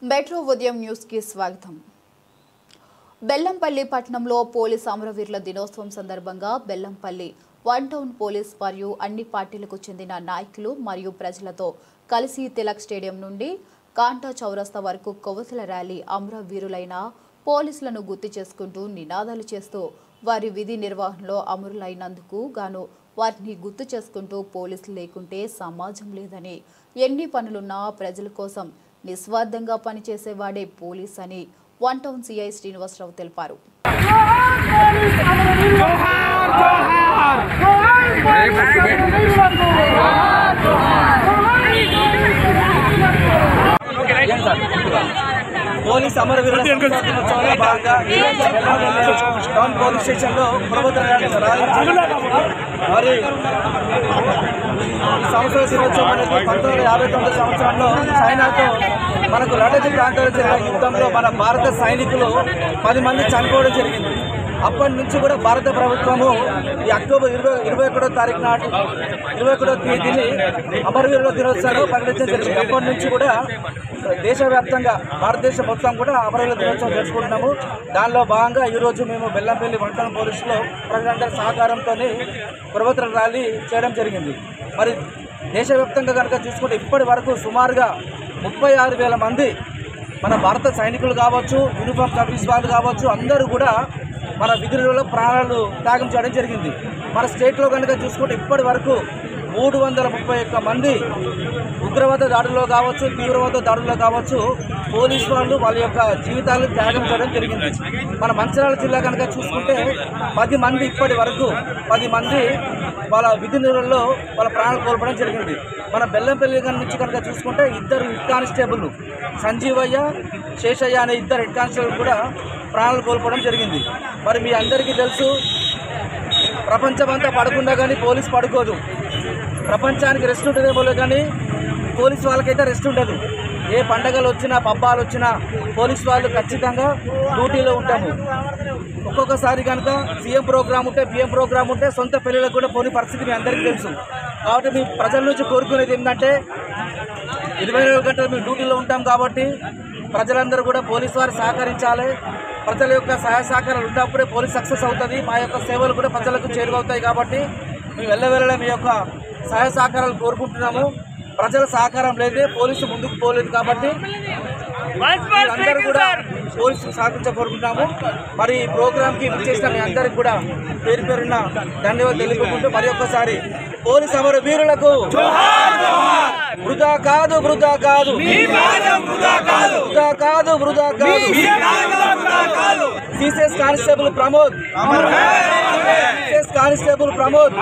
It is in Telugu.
మెట్రో ఉదయం న్యూస్ కి స్వాగతం. బెల్లంపల్లి పట్టణంలో పోలీస్ అమరవీరుల దినోత్సవం సందర్భంగా బెల్లంపల్లి వన్ టౌన్ పోలీస్ మరియు అన్ని పార్టీలకు చెందిన నాయకులు మరియు ప్రజలతో కలిసి తిలక్ స్టేడియం నుండి కాంటా చౌరస్తా వరకు కొవ్వొత్తుల ర్యాలీ అమరవీరులైన పోలీసులను గుర్తు చేసుకుంటూ నినాదాలు చేస్తూ వారి విధి నిర్వహణలో అమరులైనందుకు గాను వారిని గుర్తు చేసుకుంటూ పోలీసులు లేకుంటే సమాజం లేదని, ఎన్ని పనులున్నా ప్రజల కోసం నిస్వార్థంగా పనిచేసేవాడే పోలీస్ అని వన్ టౌన్ సిఐ శ్రీనివాసరావు తెలిపారు. పోలీస్ అమరవీరుల దినోత్సవంలో భాగంగా టౌన్ పోలీస్ స్టేషన్లో ప్రభుత్వ మరి సంవత్సర దినోత్సవం అనేది 1959 సంవత్సరంలో చైనాతో మనకు లడఖ్ ప్రాంతంలో జరిగిన యుద్ధంలో మన భారత సైనికులు 10 మంది చనిపోవడం జరిగింది. అప్పటి నుంచి కూడా భారత ప్రభుత్వము ఈ అక్టోబర్ 21వ తారీఖు నాటి 21వ తేదీని అమరవీరుల దినోత్సవాలు ప్రకటించడం జరిగింది. అప్పటి నుంచి కూడా దేశవ్యాప్తంగా భారతదేశం మొత్తం కూడా అమరవీరుల దినోత్సవం జరుపుకుంటున్నాము. దానిలో భాగంగా ఈరోజు మేము బెల్లంపల్లి వన్ టౌన్ పోలీసులో ప్రజలందరి సహకారంతో కొవ్వొత్తుల ర్యాలీ చేయడం జరిగింది. మరి దేశవ్యాప్తంగా కనుక చూసుకుంటే ఇప్పటి వరకు సుమారుగా 36,000 మంది మన భారత సైనికులు కావచ్చు, యూనిఫామ్ సర్వీస్ వాళ్ళు కావచ్చు, అందరూ కూడా మన విధులలో ప్రాణాలు త్యాగం చేయడం జరిగింది. మన స్టేట్లో కనుక చూసుకుంటే ఇప్పటి వరకు 331 మంది ఉగ్రవాద దాడుల్లో కావచ్చు, తీవ్రవాద దాడుల్లో కావచ్చు, పోలీసు వాళ్ళు వాళ్ళ యొక్క జీవితాలు త్యాగం చేయడం జరిగింది. మన మంచిర్యాల జిల్లా కనుక చూసుకుంటే 10 మంది ఇప్పటి వరకు 10 మంది వాళ్ళ విధులలో వాళ్ళ ప్రాణాలు కోల్పోవడం జరిగింది. మన బెల్లంపల్లి నుంచి కనుక చూసుకుంటే 2 హెడ్ కానిస్టేబుల్ సంజీవయ్య, శేషయ్య అనే 2 హెడ్ కానిస్టేబుల్ కూడా ప్రాణాలు కోల్పోవడం జరిగింది. మరి మీ అందరికీ తెలుసు, ప్రపంచమంతా పడకుండా కానీ పోలీసు పడుకోదు. ప్రపంచానికి రెస్ట్ ఉంటుందేమో కానీ పోలీసు వాళ్ళకైతే రెస్ట్ ఉండదు. ఏ పండగలు వచ్చినా, పబ్బాలు వచ్చినా పోలీసు వాళ్ళు ఖచ్చితంగా డ్యూటీలో ఉంటాము. ఒక్కొక్కసారి కనుక సీఎం ప్రోగ్రామ్ ఉంటే, పిఎం ప్రోగ్రామ్ ఉంటే సొంత పిల్లలకు కూడా పోని పరిస్థితి మీ అందరికీ తెలుసు. కాబట్టి మీ ప్రజల నుంచి కోరుకునేది ఏంటంటే 24 గంటలు మేము డ్యూటీలో ఉంటాం కాబట్టి ప్రజలందరూ కూడా పోలీసు వారు సహకరించాలి. ప్రజల యొక్క సహాయ సహకారాలు ఉన్నప్పుడే పోలీస్ సక్సెస్ అవుతుంది. మా యొక్క సేవలు కూడా ప్రజలకు చేరువవుతాయి. కాబట్టి మేము వెళ్ళవేళ మీ యొక్క సహాయ సహకారాలు కోరుకుంటున్నాము. ప్రజల సహకారం లేదే పోలీసు ముందుకు పోలేదు. కాబట్టి అందరూ కూడా పోలీసు సహకరించకోరుకుంటున్నాము. మరి ఈ ప్రోగ్రామ్కి చేసిన మీ అందరికి కూడా పేరు పేరున్న ధన్యవాదాలు తెలుపుకుంటూ మరి ఒక్కసారి పోలీసు అమరవీరులకు వృధా కాదు, వృధా కాదు, వృధా కాదు, వృధా కాదు. CCS constable Pramod, CCS constable Pramod.